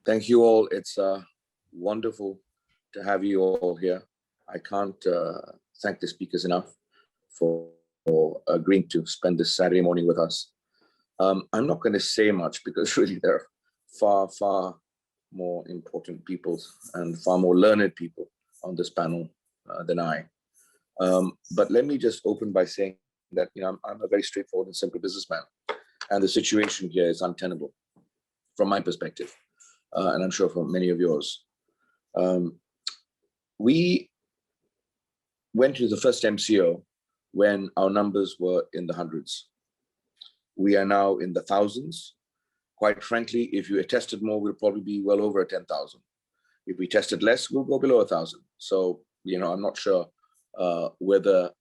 Thank you all. It's wonderful to have you all here. I can't thank the speakers enough for agreeing to spend this Saturday morning with us. I'm not going to say much because really there are far, far more important people and far more learned people on this panel than I. But let me just open by saying that I'm a very straightforward and simple businessman, and the situation here is untenable from my perspective, and I'm sure from many of yours. We went to the first MCO when our numbers were in the hundreds. We are now in the thousands. Quite frankly, if you tested more, we'll probably be well over 10,000. If we tested less, we'll go below 1,000. So, I'm not sure whether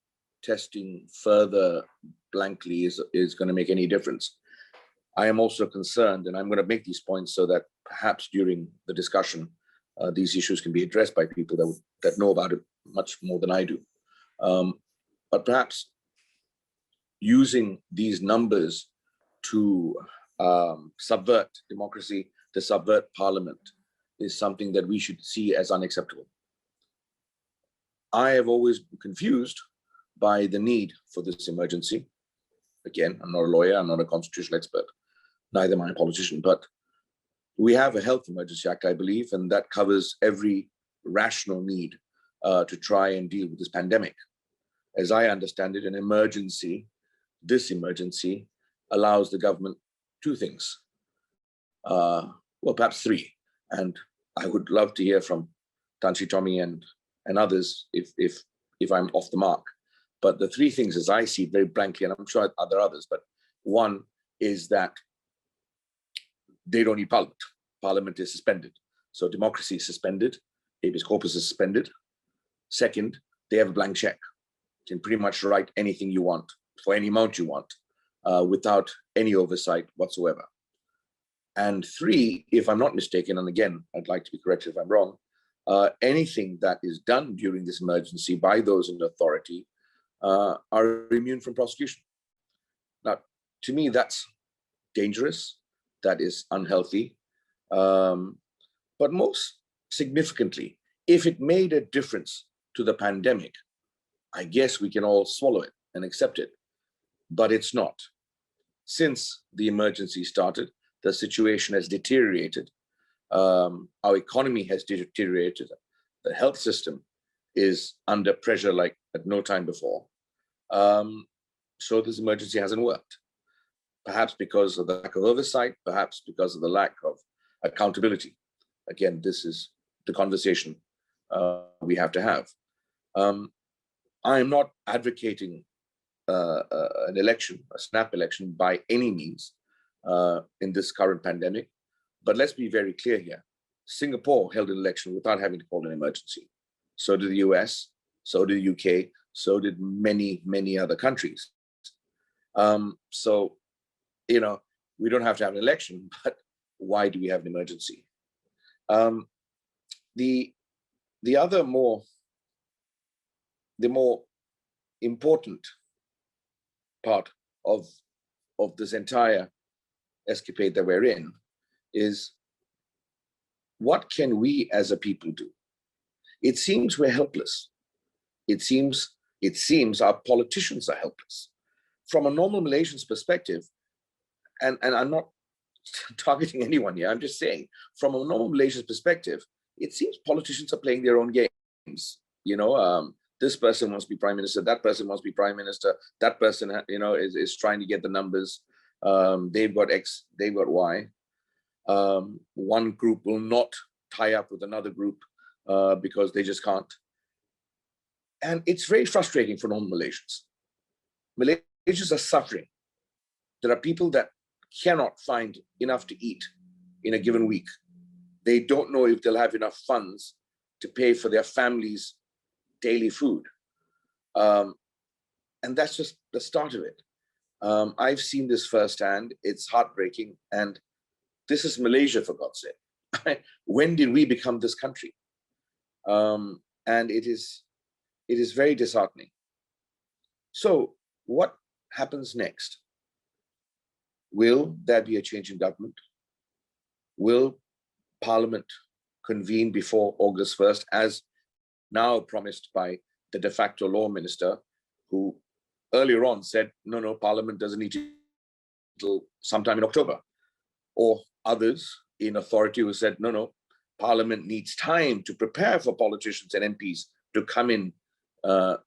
testing further blankly is going to make any difference. I am also concerned, and I'm going to make these points so that perhaps during the discussion, these issues can be addressed by people that know about it much more than I do. But perhaps using these numbers to subvert democracy, to subvert parliament, is something that we should see as unacceptable. I have always been confused by the need for this emergency. Again, I'm not a lawyer, I'm not a constitutional expert, neither am I a politician, but we have a Health Emergency Act, I believe, and that covers every rational need to try and deal with this pandemic. As I understand it, this emergency allows the government two things, well, perhaps three, and I would love to hear from Tan Sri Tommy and others if I'm off the mark. But the three things, as I see it very blankly, and I'm sure there are others, but one is that they don't need parliament. Parliament is suspended. So democracy is suspended, habeas corpus is suspended. Second, they have a blank check. You can pretty much write anything you want for any amount you want without any oversight whatsoever. And three, if I'm not mistaken, and again, I'd like to be corrected if I'm wrong, anything that is done during this emergency by those in authority are immune from prosecution. Now, to me, that's dangerous, that is unhealthy. But most significantly, if it made a difference to the pandemic, I guess we can all swallow it and accept it, but it's not. Since the emergency started, the situation has deteriorated. Our economy has deteriorated. The health system is under pressure like at no time before. So this emergency hasn't worked. Perhaps because of the lack of oversight, perhaps because of the lack of accountability. Again, this is the conversation we have to have. I am not advocating an election, a snap election by any means in this current pandemic, but let's be very clear here. Singapore held an election without having to call an emergency. So did the US, so did the UK, so did many, many other countries. So, we don't have to have an election, but why do we have an emergency? The more important part of this entire escapade that we're in is, what can we as a people do? It seems we're helpless. It seems our politicians are helpless. From a normal Malaysian's perspective, and I'm not targeting anyone here, I'm just saying, from a normal Malaysian's perspective, it seems politicians are playing their own games. This person wants to be prime minister, that person wants to be prime minister, that person, is trying to get the numbers. They've got X, they've got Y. One group will not tie up with another group because they just can't. And it's very frustrating for normal Malaysians. Malaysians are suffering. There are people that cannot find enough to eat in a given week. They don't know if they'll have enough funds to pay for their family's daily food. And that's just the start of it. I've seen this firsthand. It's heartbreaking. And this is Malaysia, for God's sake. When did we become this country? And it is very disheartening. So what happens next? Will there be a change in government? Will Parliament convene before August 1st, as now promised by the de facto law minister, who earlier on said, no, Parliament doesn't need to until sometime in October. Or others in authority who said, no, Parliament needs time to prepare for politicians and MPs to come in to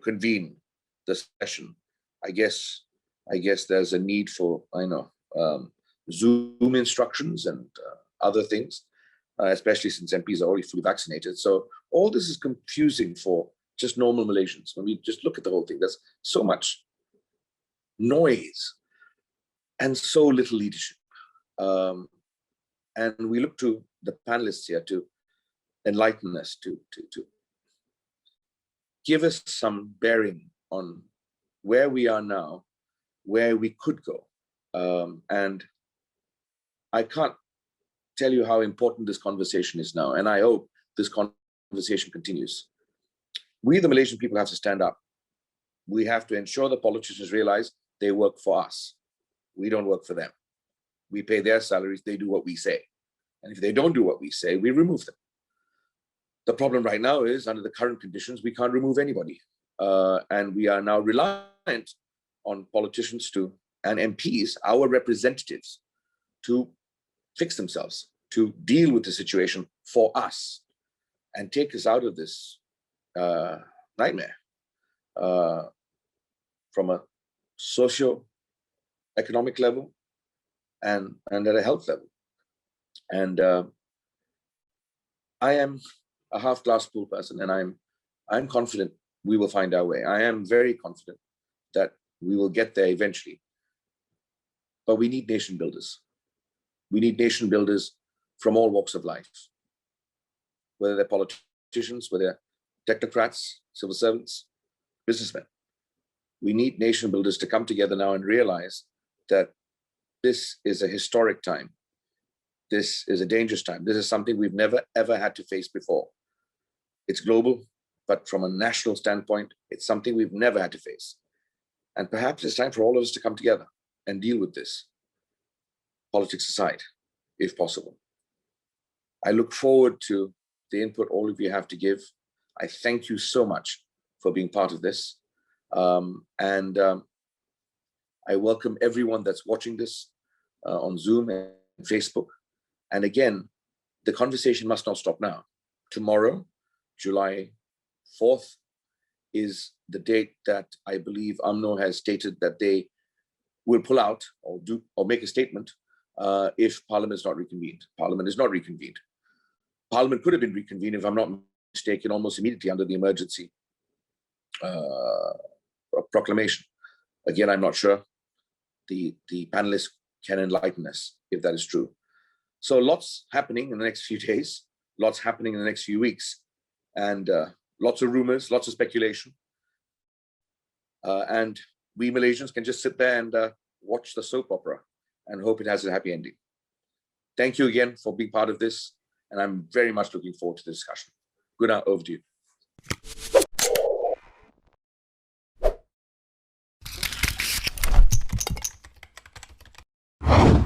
convene the session. I guess there's a need for, Zoom instructions and other things, especially since MPs are already fully vaccinated. So all this is confusing for just normal Malaysians. When we just look at the whole thing, there's so much noise and so little leadership. And we look to the panelists here to enlighten us, to give us some bearing on where we are now, where we could go. And I can't tell you how important this conversation is now. And I hope this conversation continues. We, the Malaysian people, have to stand up. We have to ensure the politicians realize they work for us. We don't work for them. We pay their salaries, they do what we say. And if they don't do what we say, we remove them. The problem right now is, under the current conditions, we can't remove anybody. And we are now reliant on politicians and MPs, our representatives, to fix themselves, to deal with the situation for us and take us out of this nightmare from a socio-economic level and at a health level. And I am a half-glass full person, and I'm confident we will find our way. I am very confident that we will get there eventually. But we need nation builders. We need nation builders from all walks of life, whether they're politicians, whether they're technocrats, civil servants, businessmen. We need nation builders to come together now and realize that this is a historic time. This is a dangerous time. This is something we've never, ever had to face before. It's global, but from a national standpoint, it's something we've never had to face. And perhaps it's time for all of us to come together and deal with this, politics aside, if possible. I look forward to the input all of you have to give. I thank you so much for being part of this. I welcome everyone that's watching this on Zoom and Facebook. And again, the conversation must not stop now. Tomorrow, July 4th, is the date that I believe UMNO has stated that they will pull out or make a statement if Parliament is not reconvened. Parliament is not reconvened. Parliament could have been reconvened, if I'm not mistaken, almost immediately under the emergency proclamation. Again, I'm not sure. The panelists can enlighten us if that is true. So lots happening in the next few days, lots happening in the next few weeks, and lots of rumors, lots of speculation. And we Malaysians can just sit there and watch the soap opera and hope it has a happy ending. Thank you again for being part of this, and I'm very much looking forward to the discussion. Guna, over to you.